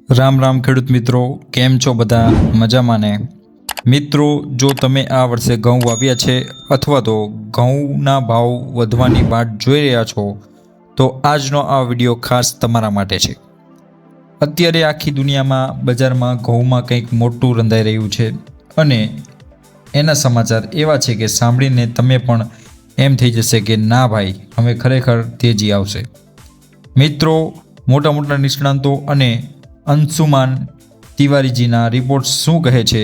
રામ રામ ખેડૂત મિત્રો, કેમ છો બધા? મજામાં ને? મિત્રો, જો તમે આ વર્ષે ઘઉં વાવ્યા છે અથવા તો ઘઉંના ભાવ વધવાની વાટ જોઈ રહ્યા છો તો આજનો આ વિડીયો ખાસ તમારા માટે છે। અત્યારે આખી દુનિયામાં બજારમાં ઘઉંમાં કંઈક મોટું રંધાઈ રહ્યું છે અને એના સમાચાર એવા છે કે સાંભળીને તમે પણ એમ થઈ જશે કે ના ભાઈ, હવે ખરેખર તેજી આવશે। મિત્રો, મોટા મોટા નિષ્ણાંતો અને અંશુમાન તિવારીજીના રિપોર્ટ શું કહે છે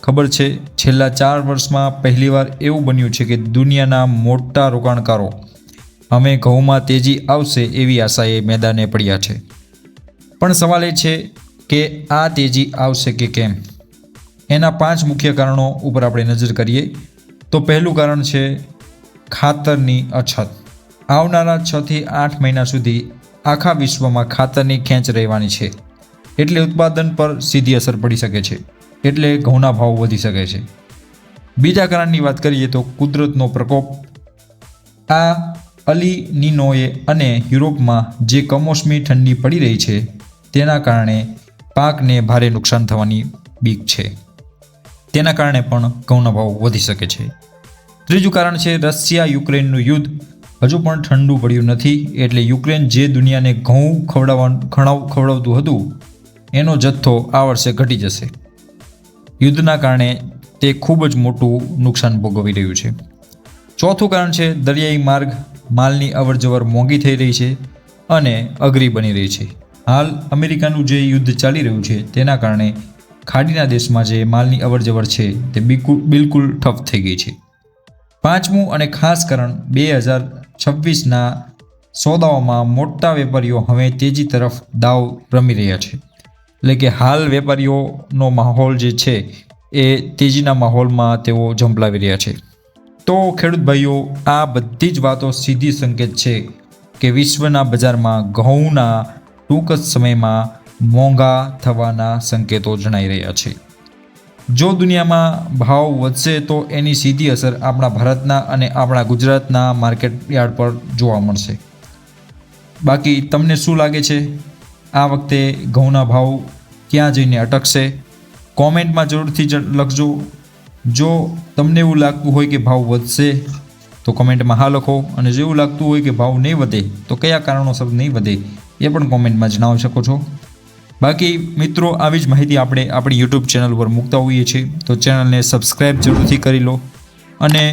ખબર છે? છેલ્લા 4 વર્ષમાં પહેલીવાર એવું બન્યું છે કે દુનિયાના મોટા રોકાણકારો હવે ઘઉંમાં તેજી આવશે એવી આશાએ મેદાને પડ્યા છે। પણ સવાલ એ છે કે આ તેજી આવશે કે કેમ? એના 5 મુખ્ય કારણો ઉપર આપણે નજર કરીએ તો પહેલું કારણ છે ખાતરની અછત। આવનારા 6 થી 8 મહિના સુધી આખા વિશ્વમાં ખાતરની ખેંચ રહેવાની છે, એટલે ઉત્પાદન પર સીધી અસર પડી શકે છે, એટલે ઘઉંના ભાવ વધી શકે છે। બીજા કારણની વાત કરીએ તો કુદરતનો પ્રકોપ। આ અલી નીનોએ અને યુરોપમાં જે કમોસમી ઠંડી પડી રહી છે તેના કારણે પાકને ભારે નુકસાન થવાની બીક છે, તેના કારણે પણ ઘઉંના ભાવ વધી શકે છે। ત્રીજું કારણ છે રશિયા યુક્રેનનું યુદ્ધ। હજુ પણ ઠંડુ પડ્યું નથી, એટલે યુક્રેન જે દુનિયાને ઘઉં ખવડાવતું હતું એનો જથ્થો આ વર્ષે ઘટી જશે। યુદ્ધના કારણે તે ખૂબ જ મોટું નુકસાન ભોગવી રહ્યું છે। ચોથું કારણ છે દરિયાઈ માર્ગ। માલની અવરજવર મોંઘી થઈ રહી છે અને અઘરી બની રહી છે। હાલ અમેરિકાનું જે યુદ્ધ ચાલી રહ્યું છે તેના કારણે ખાડીના દેશમાં જે માલની અવરજવર છે તે બિલકુલ ઠપ થઈ ગઈ છે। પાંચમું અને ખાસ કારણ 2026ના સોદાઓમાં મોટા વેપારીઓ હવે તેજી તરફ દાવ રમી રહ્યા છે, એટલે કે હાલ વેપારીઓનો માહોલ જે છે એ તેજીના માહોલમાં તેઓ ઝંપલાવી રહ્યા છે। તો ખેડૂત ભાઈઓ, આ બધી જ વાતો સીધી સંકેત છે કે વિશ્વના બજારમાં ઘઉંના ટૂંક જ સમયમાં મોંઘા થવાના સંકેતો જણાઈ રહ્યા છે। જો દુનિયામાં ભાવ વધશે તો એની સીધી અસર આપણા ભારતના અને આપણા ગુજરાતના માર્કેટ યાર્ડ પર જોવા મળશે। બાકી તમને શું લાગે છે, આ વખતે ઘઉંના ભાવ ક્યાં જઈને અટકશે? કોમેન્ટમાં જરૂરથી લખજો। જો તમને એવું લાગતું હોય કે ભાવ વધશે તો કોમેન્ટમાં હા લખો, અને જો એવું લાગતું હોય કે ભાવ નહીં વધે તો કયા કારણોસર નહીં વધે એ પણ કોમેન્ટમાં જણાવી શકો છો। બાકી મિત્રો, આવી જ માહિતી આપણે આપણી યુટ્યુબ ચેનલ પર મૂકતા હોઈએ છીએ, તો ચેનલને સબસ્ક્રાઈબ જરૂરથી કરી લો। અને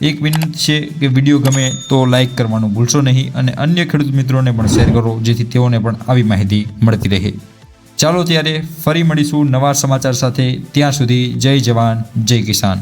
એક વિનંતી છે કે વિડીયો ગમે તો લાઈક કરવાનું ભૂલશો નહીં, અને અન્ય ખેડૂત મિત્રોને પણ શેર કરો જેથી તેઓને પણ આવી માહિતી મળતી રહે। ચાલો ત્યારે ફરી મળીશું નવા સમાચાર સાથે। ત્યાં સુધી જય જવાન, જય કિસાન।